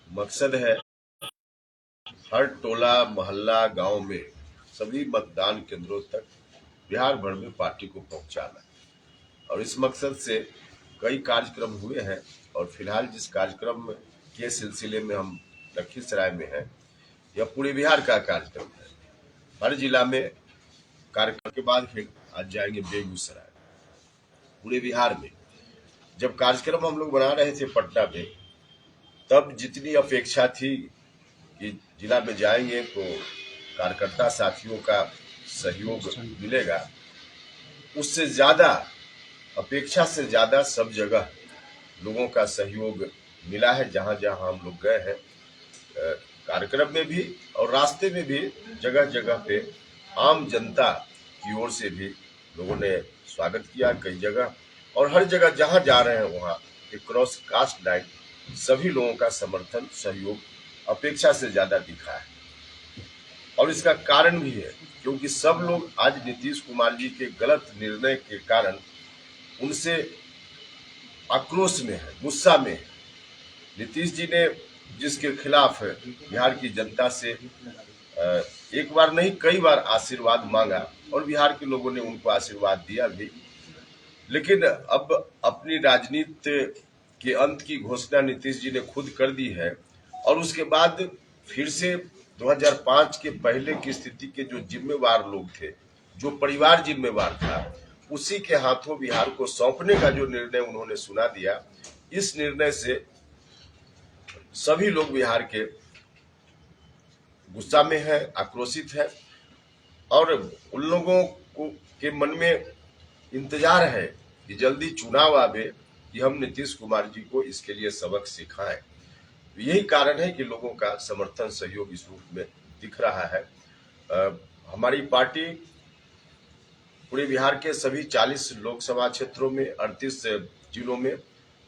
मकसद है हर टोला मोहल्ला गांव में सभी मतदान केंद्रों तक बिहार भर में पार्टी को पहुंचाना। और इस मकसद से कई कार्यक्रम हुए हैं और फिलहाल जिस कार्यक्रम के सिलसिले में हम लखीसराय में हैं, यह पूरे बिहार का कार्यक्रम है। हर जिला में कार्यक्रम के बाद फिर आज जाएंगे बेगूसराय। पूरे बिहार में जब कार्यक्रम हम लोग बना रहे थे पटना में, तब जितनी अपेक्षा थी कि जिला में जाएंगे तो कार्यकर्ता साथियों का सहयोग मिलेगा, उससे ज्यादा, अपेक्षा से ज्यादा सब जगह लोगों का सहयोग मिला है। जहां जहां हम लोग गए हैं कार्यक्रम में भी और रास्ते में भी, जगह जगह पे आम जनता की ओर से भी लोगों ने स्वागत किया कई जगह। और हर जगह जहां जा रहे हैं वहां एक क्रॉस कास्ट लाइन सभी लोगों का समर्थन सहयोग अपेक्षा से ज्यादा दिखा है। और इसका कारण भी है क्योंकि सब लोग आज नीतीश कुमार जी के गलत निर्णय के कारण उनसे आक्रोश में है, गुस्सा में है। नीतीश जी ने जिसके खिलाफ बिहार की जनता से एक बार नहीं कई बार आशीर्वाद मांगा और बिहार के लोगों ने उनको आशीर्वाद दिया भी, लेकिन अब अपनी राजनीति के अंत की घोषणा नीतीश जी ने खुद कर दी है। और उसके बाद फिर से 2005 के पहले की स्थिति के जो जिम्मेवार लोग थे, जो परिवार जिम्मेवार था, उसी के हाथों बिहार को सौंपने का जो निर्णय उन्होंने सुना दिया, इस निर्णय से सभी लोग बिहार के गुस्सा में है, आक्रोशित है। और उन लोगों को के मन में इंतजार है कि जल्दी चुनाव आवे कि हम नीतीश कुमार जी को इसके लिए सबक सिखाएं। यही कारण है कि लोगों का समर्थन सहयोग इस रूप में दिख रहा है। हमारी पार्टी पूरे बिहार के सभी 40 लोकसभा क्षेत्रों में 38 जिलों में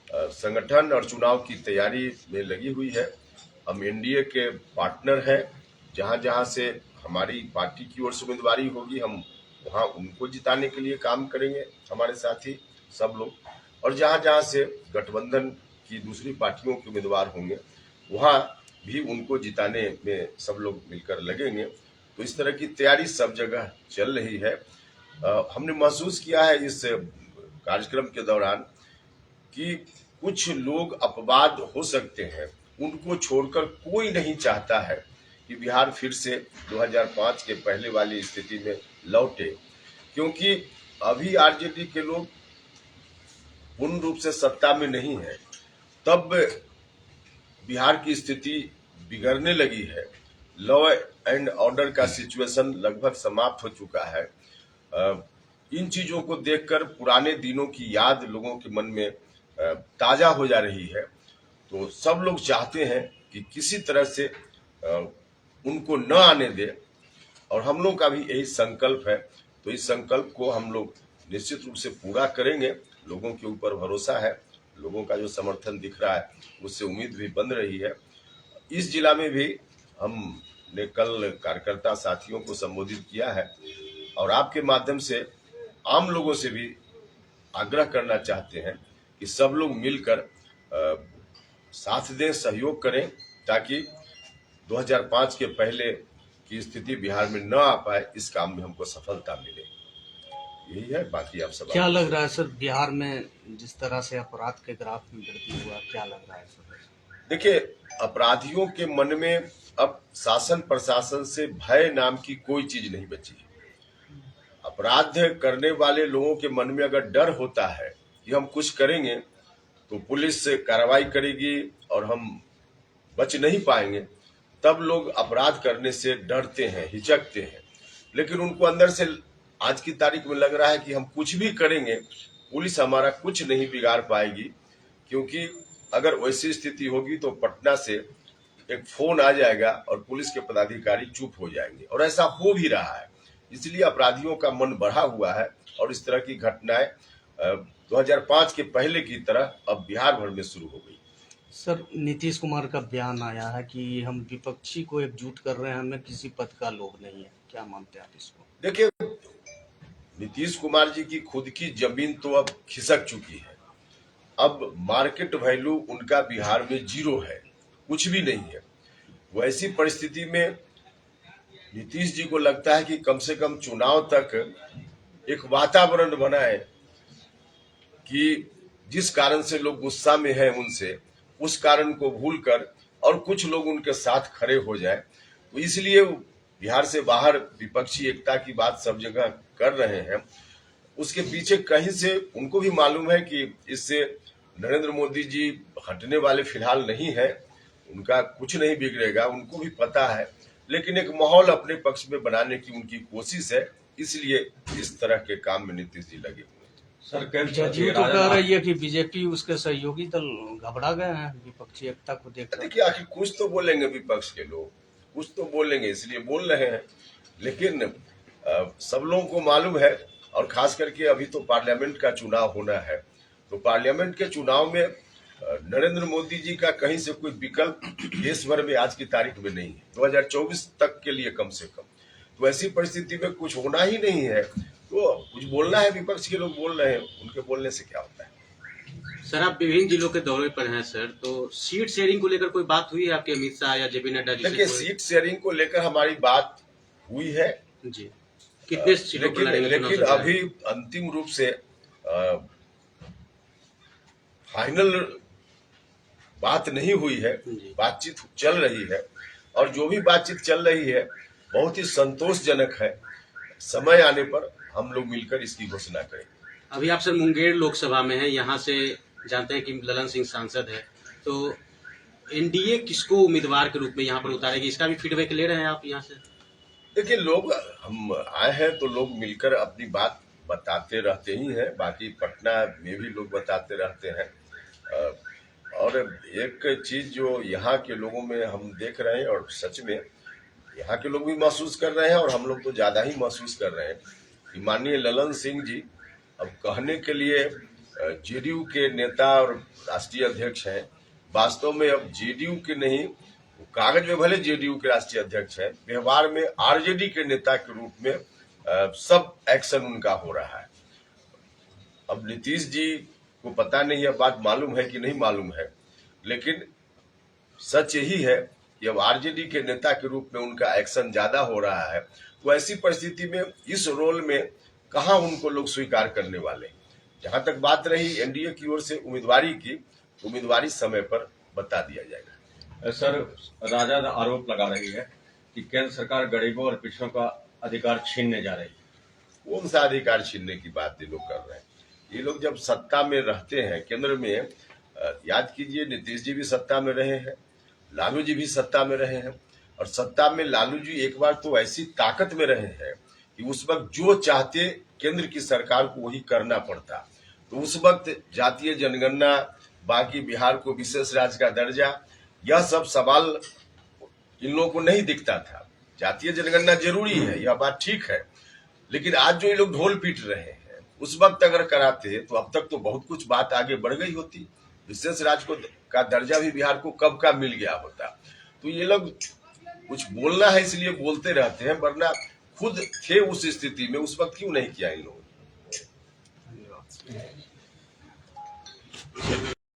संगठन और चुनाव की तैयारी में लगी हुई है। हम एनडीए के पार्टनर हैं। जहां जहां से हमारी पार्टी की ओर से उम्मीदवारी होगी, हम वहां उनको जिताने के लिए काम करेंगे, हमारे साथी सब लोग। और जहां जहां से गठबंधन की दूसरी पार्टियों के उम्मीदवार होंगे, वहां भी उनको जिताने में सब लोग मिलकर लगेंगे। तो इस तरह की तैयारी सब जगह चल रही है। हमने महसूस किया है इस कार्यक्रम के दौरान कि कुछ लोग अपवाद हो सकते हैं, उनको छोड़कर कोई नहीं चाहता है कि बिहार फिर से 2005 के पहले वाली स्थिति में लौटे। क्योंकि अभी आरजेडी के लोग पूर्ण रूप से सत्ता में नहीं है, तब बिहार की स्थिति बिगड़ने लगी है। लॉ एंड ऑर्डर का सिचुएशन लगभग समाप्त हो चुका है। इन चीजों को देखकर पुराने दिनों की याद लोगों के मन में ताजा हो जा रही है। तो सब लोग चाहते हैं कि किसी तरह से उनको न आने दे, और हम लोग का भी यही संकल्प है। तो इस संकल्प को हम लोग निश्चित रूप से पूरा करेंगे। लोगों के ऊपर भरोसा है, लोगों का जो समर्थन दिख रहा है उससे उम्मीद भी बन रही है। इस जिला में भी हमने कल कार्यकर्ता साथियों को संबोधित किया है और आपके माध्यम से आम लोगों से भी आग्रह करना चाहते हैं कि सब लोग मिलकर साथ दें, सहयोग करें, ताकि 2005 के पहले की स्थिति बिहार में न आ पाए। इस काम में हमको सफलता मिले, यही है। बाकी आप सब क्या लग रहा है सर, बिहार में जिस तरह से अपराध के ग्राफ में वृद्धि हुआ, क्या लग रहा है सर? देखिए, अपराधियों के मन में अब शासन प्रशासन से भय नाम की कोई चीज नहीं बची है। अपराध करने वाले लोगों के मन में अगर डर होता है कि हम कुछ करेंगे तो पुलिस कार्रवाई करेगी और हम बच नहीं पाएंगे, तब लोग अपराध करने से डरते हैं, हिचकते हैं। लेकिन उनको अंदर से आज की तारीख में लग रहा है कि हम कुछ भी करेंगे, पुलिस हमारा कुछ नहीं बिगाड़ पाएगी। क्योंकि अगर वैसी स्थिति होगी तो पटना से एक फोन आ जाएगा और पुलिस के पदाधिकारी चुप हो जाएंगे, और ऐसा हो भी रहा है। इसलिए अपराधियों का मन बढ़ा हुआ है और इस तरह की घटनाएं 2005 के पहले की तरह अब बिहार भर में शुरू हो गई। सर, नीतीश कुमार का बयान आया है कि हम विपक्षी को एकजुट कर रहे हैं, हमें किसी पद का लोभ नहीं है, क्या मानते हैं आप इसको? देखिए, नीतीश कुमार जी की खुद की जमीन तो अब खिसक चुकी है। अब मार्केट वैल्यू उनका बिहार में जीरो है। कुछ भी नहीं है। वैसी परिस्थिति में नीतीश जी को लगता है कि कम से कम चुनाव तक एक वातावरण बनाए कि जिस कारण से लोग गुस्सा में हैं उनसे, उस कारण को भूलकर और कुछ लोग उनके साथ खड़े हो जाए। तो इसलिए बिहार से बाहर विपक्षी एकता की बात सब जगह कर रहे हैं। उसके पीछे कहीं से उनको भी मालूम है कि इससे नरेंद्र मोदी जी हटने वाले फिलहाल नहीं है, उनका कुछ नहीं बिगड़ेगा, उनको भी पता है। लेकिन एक माहौल अपने पक्ष में बनाने की उनकी कोशिश है, इसलिए इस तरह के काम में नीतीश जी लगे हुए हैं। सर जदयू तो कह रही है कि बीजेपी उसके सहयोगी दल घबरा गए हैं विपक्षी एकता को देखकर। देखिए, आखिर कुछ तो बोलेंगे विपक्ष के लोग, कुछ तो बोलेंगे, इसलिए बोल रहे हैं। लेकिन सब लोगों को मालूम है, और खास करके अभी तो पार्लियामेंट का चुनाव होना है, तो पार्लियामेंट के चुनाव में नरेंद्र मोदी जी का कहीं से कोई विकल्प देश भर में आज की तारीख में नहीं है, 2024 तक के लिए कम से कम। तो ऐसी परिस्थिति में कुछ होना ही नहीं है, तो कुछ बोलना है। विपक्ष के लोग बोल रहे हैं, उनके बोलने से क्या होता है। सर, आप विभिन्न जिलों के दौरे पर हैं सर, तो सीट शेयरिंग को लेकर कोई बात हुई है आपके अमित शाह या जेपी नड्डा जी से? देखिए, सीट शेयरिंग को लेकर हमारी बात हुई है जी, कितने सीटों पर लड़ेंगे चुनाव लेकिन सरकार? अभी अंतिम रूप से फाइनल बात नहीं हुई है, जी। बातचीत चल रही है, और जो भी बातचीत चल रही है बहुत ही संतोषजनक है। समय आने पर हम लोग मिलकर इसकी घोषणा करेंगे। अभी आप सर मुंगेर लोकसभा में हैं, यहाँ से जानते हैं कि ललन सिंह सांसद है, तो एनडीए किसको उम्मीदवार के रूप में यहाँ पर उतारेगी, इसका भी फीडबैक ले रहे हैं आप यहाँ से? देखिए, लोग, हम आए हैं तो लोग मिलकर अपनी बात बताते रहते ही हैं, बाकी पटना में भी लोग बताते रहते हैं। और एक चीज जो यहाँ के लोगों में हम देख रहे हैं, और सच में यहाँ के लोग भी महसूस कर रहे हैं, और हम लोग तो ज्यादा ही महसूस कर रहे हैं कि माननीय ललन सिंह जी अब कहने के लिए जेडीयू के नेता और राष्ट्रीय अध्यक्ष हैं, वास्तव में अब जेडीयू के नहीं, कागज में भले जेडीयू के राष्ट्रीय अध्यक्ष हैं, व्यवहार में आरजेडी के नेता के रूप में सब एक्शन उनका हो रहा है। अब नीतीश जी को पता नहीं, यह बात मालूम है कि नहीं मालूम है, लेकिन सच यही है कि अब आरजेडी के नेता के रूप में उनका एक्शन ज्यादा हो रहा है। तो ऐसी परिस्थिति में इस रोल में कहां उनको लोग स्वीकार करने वाले। जहां तक बात रही एनडीए की ओर से उम्मीदवारी की, उम्मीदवारी समय पर बता दिया जाएगा। सर, राजद आरोप लगा रही है कि केंद्र सरकार गरीबों और पिछड़ों का अधिकार छीनने जा रही है। कौन सा अधिकार छीनने की बात ये लोग कर रहे हैं? ये लोग जब सत्ता में रहते हैं केंद्र में, याद कीजिए नीतीश जी भी सत्ता में रहे हैं, लालू जी भी सत्ता में रहे हैं, और सत्ता में लालू जी एक बार तो ऐसी ताकत में रहे हैं कि उस वक्त जो चाहते केंद्र की सरकार को वही करना पड़ता। तो उस वक्त जातीय जनगणना, बाकी बिहार को विशेष राज्य का दर्जा, यह सब सवाल इन लोगों को नहीं दिखता था। जातीय जनगणना जरूरी है, यह बात ठीक है, लेकिन आज जो ये लोग ढोल पीट रहे हैं, उस वक्त अगर कराते तो अब तक तो बहुत कुछ बात आगे बढ़ गई होती। विशेष राज्य का दर्जा भी बिहार को कब का मिल गया होता। तो ये लोग कुछ बोलना है इसलिए बोलते रहते हैं, वरना खुद थे उस स्थिति में, उस वक्त क्यों नहीं किया इन लोगों ने।